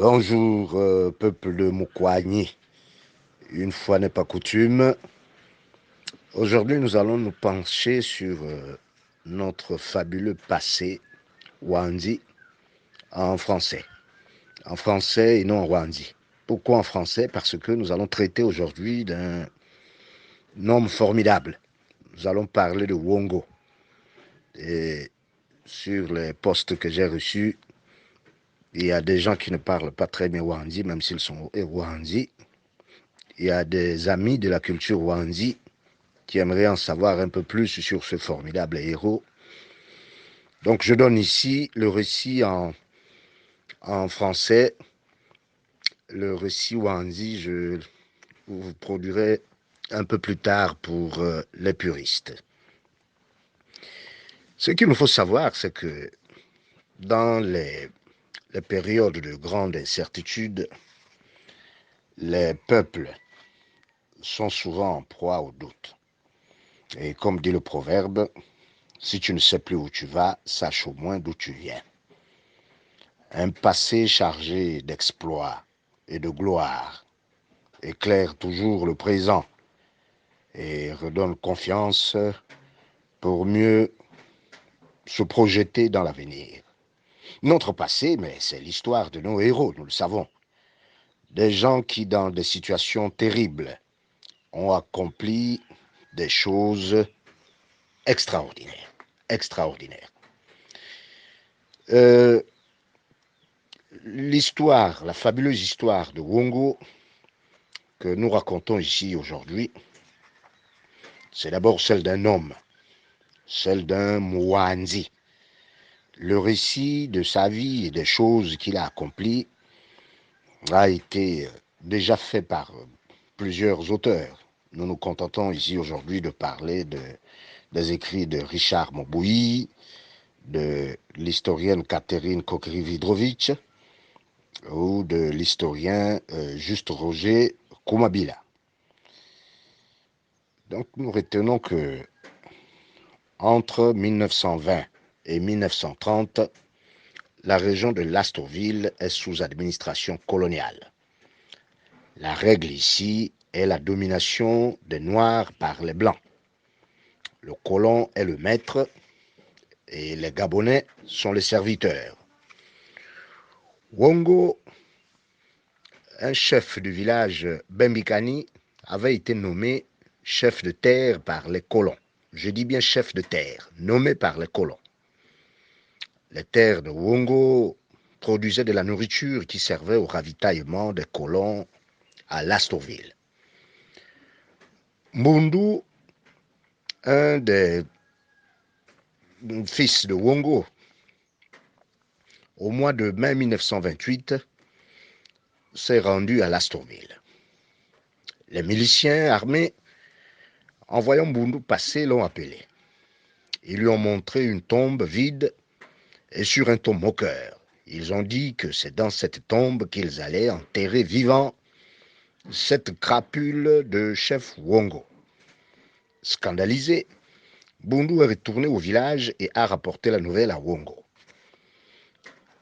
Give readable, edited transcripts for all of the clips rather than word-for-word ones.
Bonjour, peuple de Moukwani. Une fois n'est pas coutume, aujourd'hui nous allons nous pencher sur notre fabuleux passé Wandi en français. En français et non en Wandi. Pourquoi en français? Parce que nous allons traiter aujourd'hui d'un homme formidable. Nous allons parler de Wongo. Et sur les postes que j'ai reçus, il y a des gens qui ne parlent pas très bien Wandi, même s'ils sont Wandi. Il y a des amis de la culture Wandi qui aimeraient en savoir un peu plus sur ce formidable héros. Donc je donne ici le récit en français. Le récit Wandi, je vous produirai un peu plus tard pour les puristes. Ce qu'il nous faut savoir, c'est que dans les périodes de grande incertitude, les peuples sont souvent en proie au doute. Et comme dit le proverbe, si tu ne sais plus où tu vas, sache au moins d'où tu viens. Un passé chargé d'exploits et de gloire éclaire toujours le présent et redonne confiance pour mieux se projeter dans l'avenir. Notre passé, mais c'est l'histoire de nos héros, nous le savons. Des gens qui, dans des situations terribles, ont accompli des choses extraordinaires. Extraordinaires. L'histoire, la fabuleuse histoire de Wongo que nous racontons ici aujourd'hui, c'est d'abord celle d'un homme, celle d'un Mwandi. Le récit de sa vie et des choses qu'il a accomplies a été déjà fait par plusieurs auteurs. Nous nous contentons ici aujourd'hui de parler des écrits de Richard Mobouy, de l'historienne Catherine Kokrividrovitch ou de l'historien Juste Roger Koumabila. Donc nous retenons que entre 1920 et 1930, la région de Lastourville est sous administration coloniale. La règle ici est la domination des Noirs par les Blancs. Le colon est le maître et les Gabonais sont les serviteurs. Wongo, un chef du village Bembikani, avait été nommé chef de terre par les colons. Je dis bien chef de terre, nommé par les colons. Les terres de Wongo produisaient de la nourriture qui servait au ravitaillement des colons à Lastourville. Mbundu, un des fils de Wongo, au mois de mai 1928, s'est rendu à Lastourville. Les miliciens armés, en voyant Mbundu passer, l'ont appelé. Ils lui ont montré une tombe vide et sur un ton moqueur. Ils ont dit que c'est dans cette tombe qu'ils allaient enterrer vivant cette crapule de chef Wongo. Scandalisé, Mbundu est retourné au village et a rapporté la nouvelle à Wongo.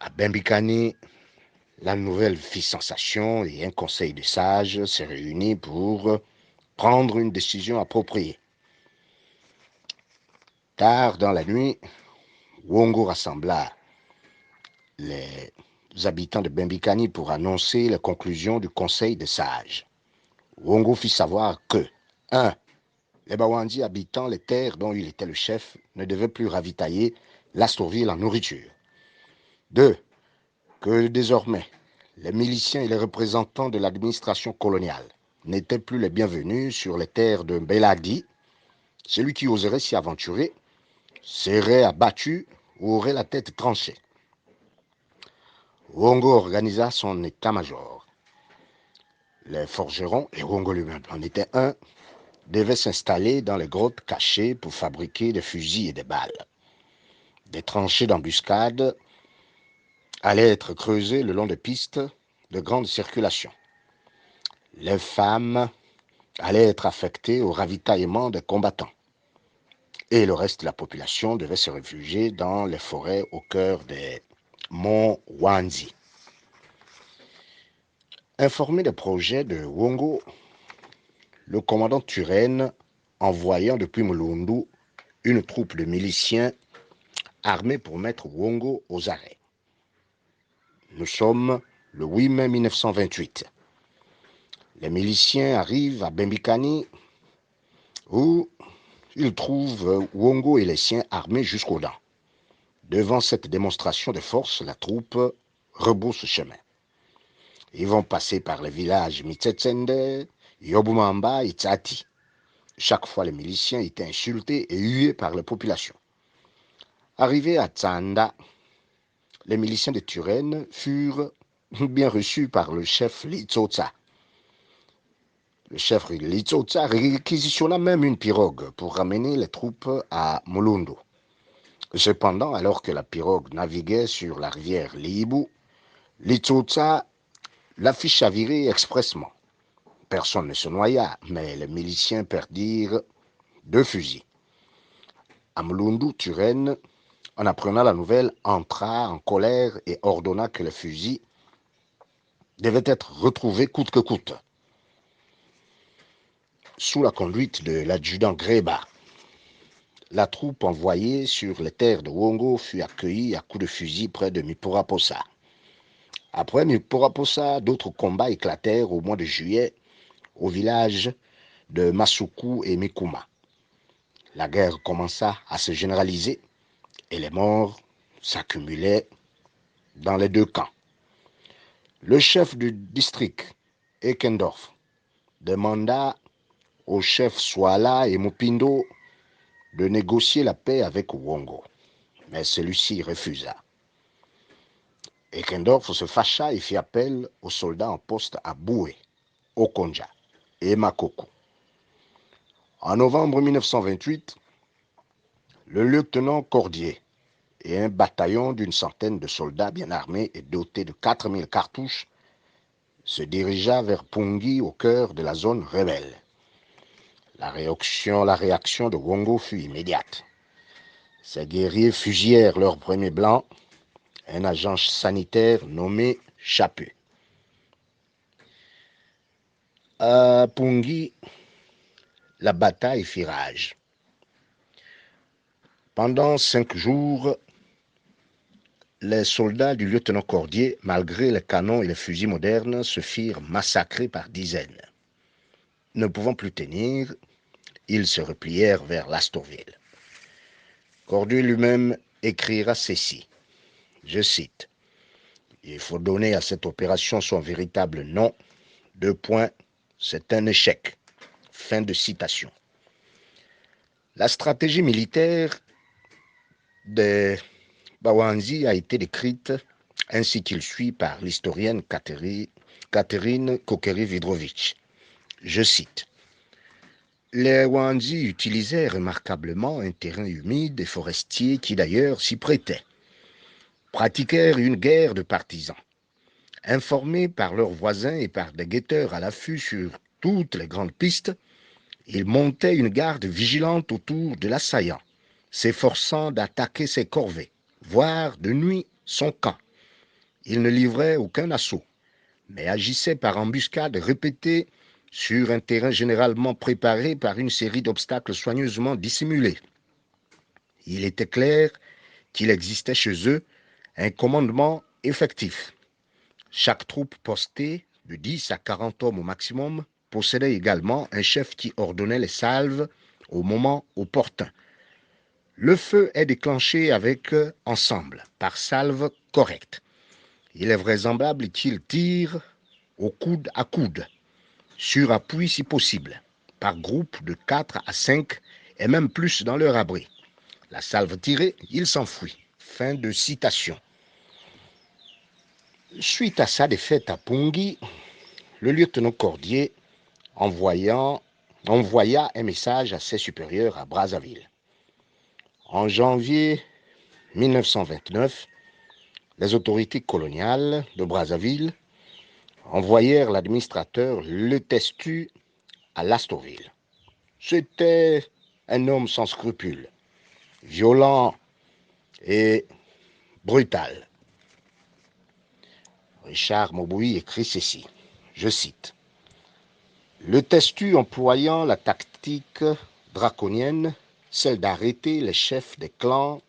À Bembikani, la nouvelle fit sensation et un conseil de sages s'est réuni pour prendre une décision appropriée. Tard dans la nuit, Wongo rassembla les habitants de Bembikani pour annoncer les conclusions du conseil des sages. Wongo fit savoir que 1. Les Bawandi habitant les terres dont il était le chef ne devaient plus ravitailler Lastourville en nourriture. 2. Que désormais, les miliciens et les représentants de l'administration coloniale n'étaient plus les bienvenus sur les terres de Beladi. Celui qui oserait s'y aventurer serait abattu ou aurait la tête tranchée. Wongo organisa son état-major. Les forgerons, et Wongo lui-même en était un, devaient s'installer dans les grottes cachées pour fabriquer des fusils et des balles. Des tranchées d'embuscade allaient être creusées le long des pistes de grande circulation. Les femmes allaient être affectées au ravitaillement des combattants. Et le reste de la population devait se réfugier dans les forêts au cœur des monts Wandi. Informé des projets de Wongo, le commandant Turenne, envoyant depuis Mulundu une troupe de miliciens armés pour mettre Wongo aux arrêts. Nous sommes le 8 mai 1928. Les miliciens arrivent à Bembikani où ils trouvent Wongo et les siens armés jusqu'aux dents. Devant cette démonstration de force, la troupe rebrousse chemin. Ils vont passer par les villages Mitsetsende, Yobumamba et Tsati. Chaque fois, les miliciens étaient insultés et hués par la population. Arrivés à Tsanda, les miliciens de Turenne furent bien reçus par le chef Litsotsa. Le chef Litsotsa réquisitionna même une pirogue pour ramener les troupes à Mulundu. Cependant, alors que la pirogue naviguait sur la rivière Libu, Litsotsa la fit chavirer expressement. Personne ne se noya, mais les miliciens perdirent 2 fusils. À Mulundu, Turenne, en apprenant la nouvelle, entra en colère et ordonna que les fusils devaient être retrouvés coûte que coûte. Sous la conduite de l'adjudant Greba, la troupe envoyée sur les terres de Wongo fut accueillie à coups de fusil près de Mipuraposa. Après Mipuraposa, d'autres combats éclatèrent au mois de juillet au village de Masuku et Mikuma. La guerre commença à se généraliser et les morts s'accumulaient dans les 2 camps. Le chef du district, Ekendorf, demanda aux chefs Swala et Mupindo de négocier la paix avec Wongo, mais celui-ci refusa. Ekendorf se fâcha et fit appel aux soldats en poste à Boué, Okonja et Makoko. En novembre 1928, le lieutenant Cordier et un bataillon d'une centaine de soldats bien armés et dotés de 4000 cartouches se dirigea vers Pungi au cœur de la zone rebelle. La réaction de Wongo fut immédiate. Ces guerriers fusillèrent leur premier blanc, un agent sanitaire nommé Chaput. À Pungi, la bataille fit rage. Pendant 5 jours, les soldats du lieutenant Cordier, malgré les canons et les fusils modernes, se firent massacrer par dizaines. Ne pouvant plus tenir, ils se replièrent vers Lastorville. Cordier lui-même écrira ceci, je cite, « Il faut donner à cette opération son véritable nom, : c'est un échec. » Fin de citation. La stratégie militaire des Bawanzi a été décrite ainsi qu'il suit par l'historienne Catherine Kokeri-Vidrovitch. Je cite, « Les Wanzi utilisaient remarquablement un terrain humide et forestier qui d'ailleurs s'y prêtait, pratiquèrent une guerre de partisans. Informés par leurs voisins et par des guetteurs à l'affût sur toutes les grandes pistes, ils montaient une garde vigilante autour de l'assaillant, s'efforçant d'attaquer ses corvées, voire de nuit son camp. Ils ne livraient aucun assaut, mais agissaient par embuscades répétées sur un terrain généralement préparé par une série d'obstacles soigneusement dissimulés. Il était clair qu'il existait chez eux un commandement effectif. Chaque troupe postée, de 10 à 40 hommes au maximum, possédait également un chef qui ordonnait les salves au moment opportun. Le feu est déclenché avec ensemble, par salve correcte. Il est vraisemblable qu'ils tirent au coude à coude, sur appui si possible, par groupe de 4 à 5 et même plus dans leur abri. La salve tirée, il s'enfuit. Fin de citation. Suite à sa défaite à Pungi, le lieutenant Cordier envoya un message à ses supérieurs à Brazzaville. En janvier 1929, les autorités coloniales de Brazzaville envoyèrent l'administrateur Letestu à Lastorville. C'était un homme sans scrupules, violent et brutal. Richard Mauboui écrit ceci, Je cite, le Testu employant la tactique draconienne, celle d'arrêter les chefs des clans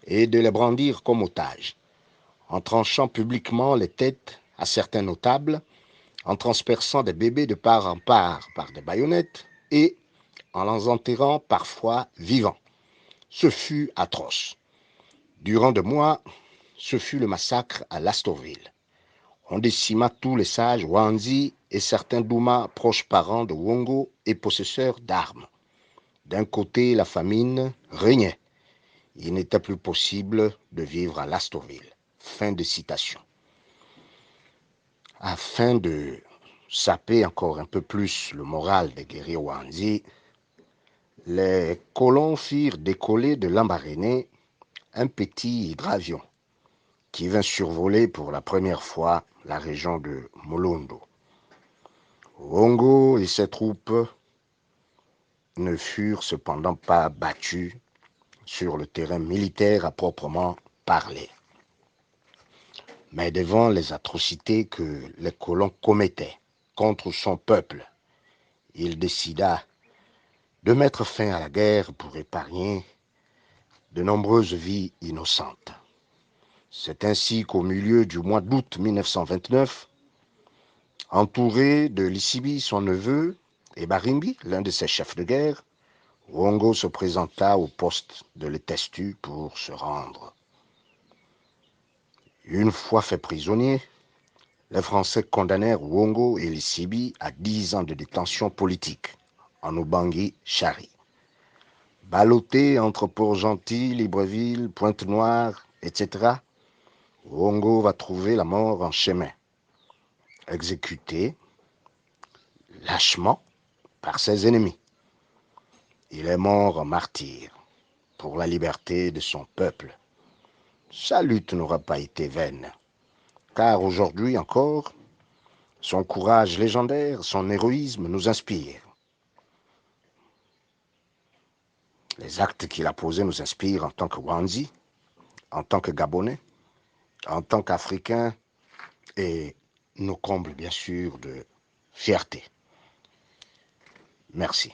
et de les brandir comme otages, en tranchant publiquement les têtes à certains notables, en transperçant des bébés de part en part par des baïonnettes et en les enterrant parfois vivants. Ce fut atroce. Durant 2 mois, ce fut le massacre à Lastorville. On décima tous les sages Wanzi et certains Douma proches parents de Wongo et possesseurs d'armes. D'un côté, la famine régnait. Il n'était plus possible de vivre à Lastorville. Fin de citation. Afin de saper encore un peu plus le moral des guerriers Wanzi, les colons firent décoller de Lambaréné un petit hydravion qui vint survoler pour la première fois la région de Molondo. Wongo et ses troupes ne furent cependant pas battus sur le terrain militaire à proprement parler. Mais devant les atrocités que les colons commettaient contre son peuple, il décida de mettre fin à la guerre pour épargner de nombreuses vies innocentes. C'est ainsi qu'au milieu du mois d'août 1929, entouré de Lissibi, son neveu, et Barimbi, l'un de ses chefs de guerre, Wongo se présenta au poste de l'Etestu pour se rendre. Une fois fait prisonnier, les Français condamnèrent Wongo et Lissibi à 10 ans de détention politique en Obangui-Chari. Ballotté entre Port-Gentil, Libreville, Pointe-Noire, etc., Wongo va trouver la mort en chemin. Exécuté lâchement par ses ennemis. Il est mort en martyr pour la liberté de son peuple. Sa lutte n'aura pas été vaine, car aujourd'hui encore, son courage légendaire, son héroïsme nous inspirent. Les actes qu'il a posés nous inspirent en tant que Wanzi, en tant que Gabonais, en tant qu'Africains et nous comblent bien sûr de fierté. Merci.